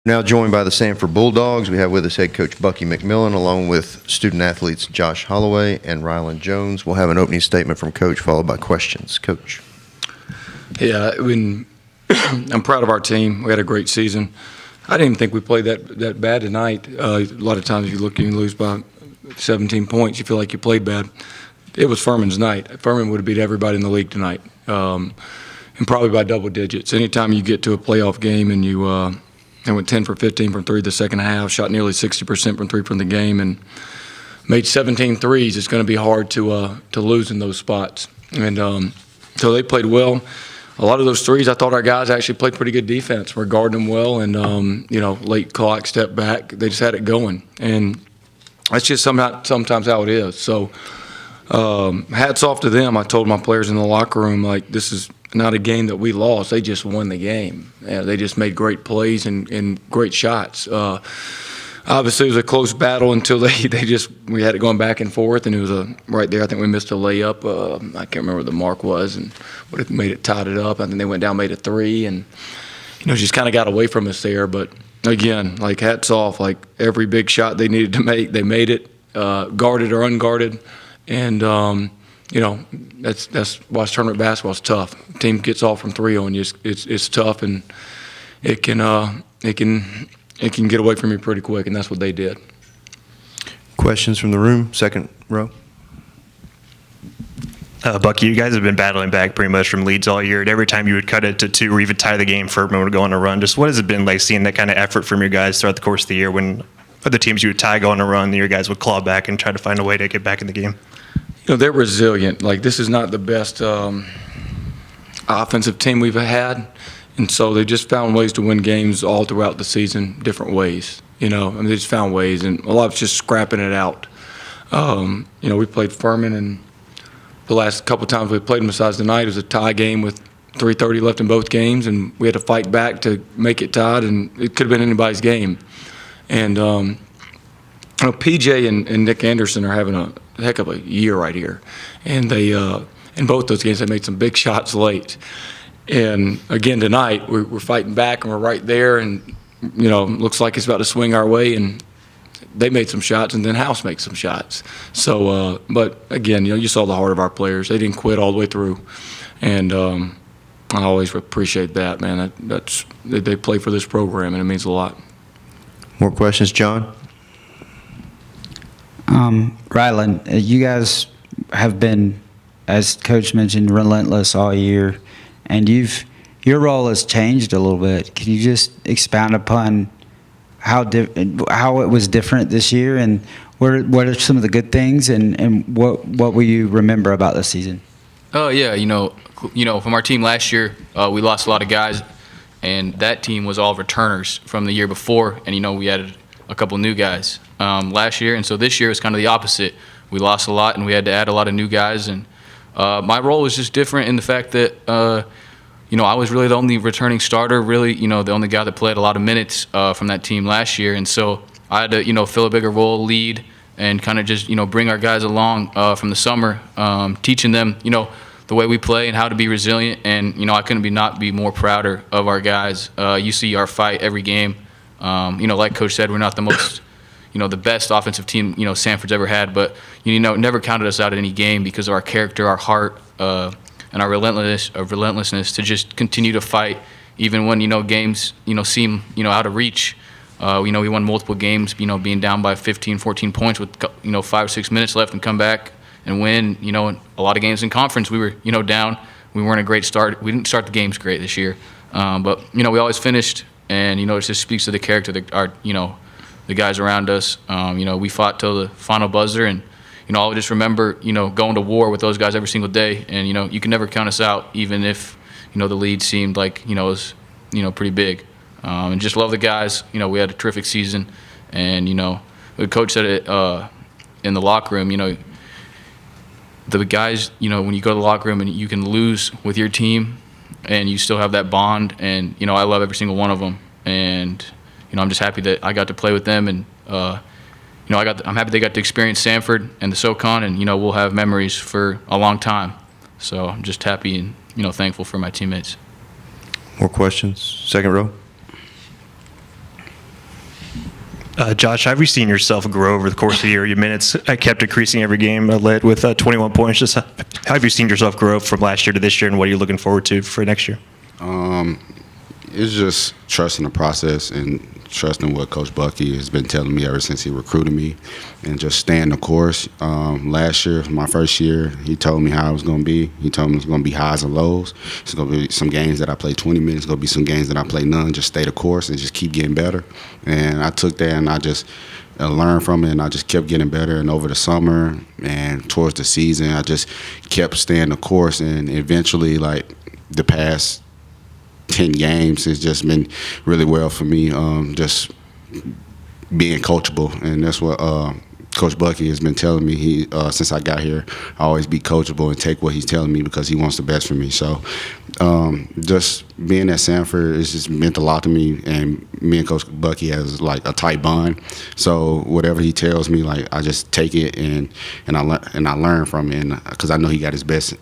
Now joined by the Samford Bulldogs, we have with us head coach Bucky McMillan, along with student athletes Josh Holloway and Rylan Jones. We'll have an opening statement from Coach, followed by questions. Coach. Yeah, I'm proud of our team. We had a great season. I didn't even think we played that bad tonight. A lot of times you look and you lose by 17 points, you feel like you played bad. It was Furman's night. Furman would have beat everybody in the league tonight, and probably by double digits. Anytime you get to a playoff game and you they went 10 for 15 from three the second half, shot nearly 60% from three from the game, and made 17 threes. It's going to be hard to lose in those spots. And so they played well. A lot of those threes, I thought our guys actually played pretty good defense. We're guarding them well, and late clock, step back, they just had it going. And that's just sometimes how it is. So hats off to them. I told my players in the locker room, like, this is not a game that we lost. They just won the game. They just made great plays and great shots. Obviously, it was a close battle until we had it going back and forth, and it was right there. I think we missed a layup. I can't remember what the mark was, and would have made it, tied it up. I think they went down, made a three, and just kind of got away from us there. But again, like, hats off. Like, every big shot they needed to make, they made it, guarded or unguarded, and that's why tournament basketball is tough. Team gets off from three on you. It's tough, and it can get away from you pretty quick, and that's what they did. Questions from the room, second row. Bucky, you guys have been battling back pretty much from leads all year, and every time you would cut it to two or even tie the game, Furman would go on a run. Just what has it been like seeing that kind of effort from your guys throughout the course of the year when other teams you would tie, go on a run, and your guys would claw back and try to find a way to get back in the game? They're resilient. Like, this is not the best offensive team we've had, and so they just found ways to win games all throughout the season, different ways. They just found ways, and a lot of it's just scrapping it out. We played Furman, and the last couple times we played them besides tonight, it was a tie game with 3:30 left in both games, and we had to fight back to make it tied, and it could have been anybody's game. And PJ and Nick Anderson are having a heck of a year right here, and they in both those games they made some big shots late. And again tonight we're fighting back, and we're right there, and looks like it's about to swing our way, and they made some shots, and then House makes some shots. So, but again, you saw the heart of our players. They didn't quit all the way through, and I always appreciate that, man. They play for this program, and it means a lot. More questions, John? Rylan, you guys have been, as Coach mentioned, relentless all year, and your role has changed a little bit. Can you just expound upon how it was different this year, and what are some of the good things, and what will you remember about this season? Oh yeah, from our team last year, we lost a lot of guys, and that team was all returners from the year before, and we added a couple new guys last year, and so this year is kind of the opposite. We lost a lot, and we had to add a lot of new guys, and my role was just different in the fact that I was really the only returning starter, really, the only guy that played a lot of minutes from that team last year, and so I had to fill a bigger role, lead, and kind of just bring our guys along from the summer, teaching them the way we play and how to be resilient, and I couldn't not be more prouder of our guys. You see our fight every game. Like Coach said, we're not the most, the best offensive team, Samford's ever had, but, never counted us out in any game because of our character, our heart, and our relentlessness to just continue to fight, even when, games, seem, out of reach. We won multiple games, being down by 15, 14 points with, 5 or 6 minutes left and come back and win. A lot of games in conference, we were, down. We weren't a great start. We didn't start the games great this year. But, we always finished. And, it just speaks to the character that our, the guys around us. We fought till the final buzzer, and, I'll just remember, going to war with those guys every single day. And, you can never count us out, even if, the lead seemed like, it was, pretty big. And just love the guys. We had a terrific season. And, the coach said it in the locker room, the guys, when you go to the locker room and you can lose with your team, and you still have that bond, and I love every single one of them, and I'm just happy that I got to play with them, and I'm happy they got to experience Samford and the SoCon, and we'll have memories for a long time. So I'm just happy and thankful for my teammates. More questions? Second row. Josh, how have you seen yourself grow over the course of the year? Your minutes kept increasing every game, led with 21 points. Just how have you seen yourself grow from last year to this year, and what are you looking forward to for next year? It's just trusting the process and trusting what Coach Bucky has been telling me ever since he recruited me, and just staying the course. Last year, my first year, he told me how it was going to be. He told me it's going to be highs and lows. It's going to be some games that I play 20 minutes. It's going to be some games that I play none. Just stay the course and just keep getting better. And I took that and I just learned from it, and I just kept getting better. And over the summer and towards the season, I just kept staying the course. And eventually, like the past 10 games, it's just been really well for me, just being coachable. And that's what Coach Bucky has been telling me. He since I got here, I always be coachable and take what he's telling me because he wants the best for me. So just being at Samford, it's just meant a lot to me, and me and Coach Bucky has like a tight bond. So whatever he tells me, like I just take it and I learn from it, because I know he got his best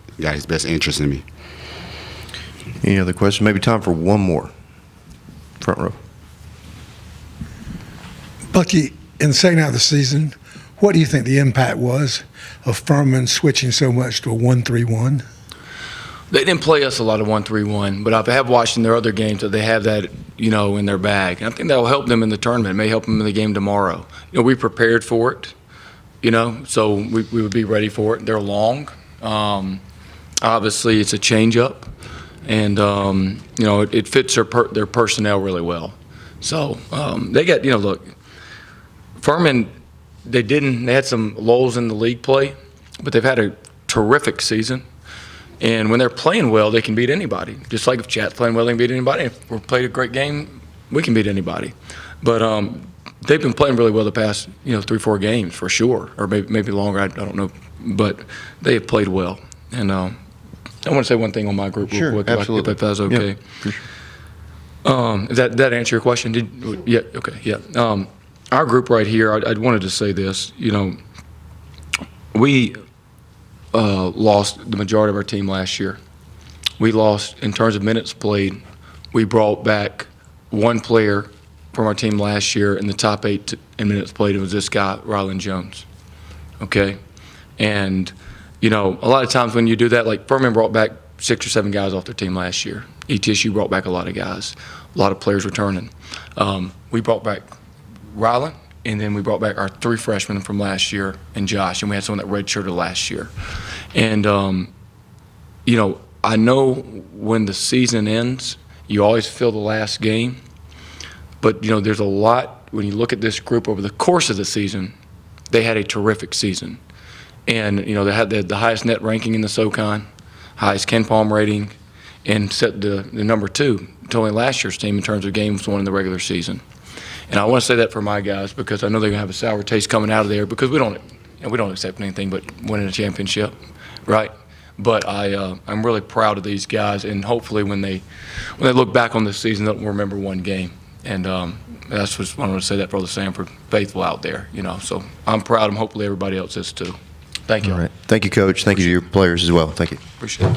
interest in me. Any other questions? Maybe time for one more. Front row. Bucky, in the second half of the season, what do you think the impact was of Furman switching so much to a 1-3-1? They didn't play us a lot of 1-3-1, but I have watched in their other games that they have that, in their bag. And I think that will help them in the tournament. It may help them in the game tomorrow. We prepared for it, so we would be ready for it. They're long. Obviously, it's a change-up. And, it fits their personnel really well. So they got, look, Furman, they had some lulls in the league play, but they've had a terrific season. And when they're playing well, they can beat anybody. Just like if Chat's playing well, they can beat anybody. If we're playing a great game, we can beat anybody. But they've been playing really well the past, 3-4 games for sure, or maybe longer. I don't know. But they have played well. And I want to say one thing on my group real quick, absolutely. if that's okay. Yeah. That answer your question? Yeah, okay, yeah. Our group right here, I wanted to say this. We lost the majority of our team last year. We lost, in terms of minutes played, we brought back one player from our team last year in the top 8 in minutes played. It was this guy, Rylan Jones, okay? And a lot of times when you do that, like Furman brought back 6 or 7 guys off their team last year. ETSU brought back a lot of guys, a lot of players returning. We brought back Rylan, and then we brought back our 3 freshmen from last year and Josh, and we had someone that redshirted last year. And, I know when the season ends, you always feel the last game. But, there's a lot, when you look at this group over the course of the season, they had a terrific season. And, they had the highest net ranking in the SoCon, highest Ken Palm rating, and set the number 2 to only last year's team in terms of games won in the regular season. And I want to say that for my guys, because I know they're going to have a sour taste coming out of there, because we don't accept anything but winning a championship, right? But I'm really proud of these guys, and hopefully when they look back on this season, they'll remember one game. And that's what I want to say that for the Samford faithful out there, So I'm proud of them. Hopefully everybody else is too. Thank you. All right. Thank you, Coach. Thank you to your players as well. Thank you. Appreciate it.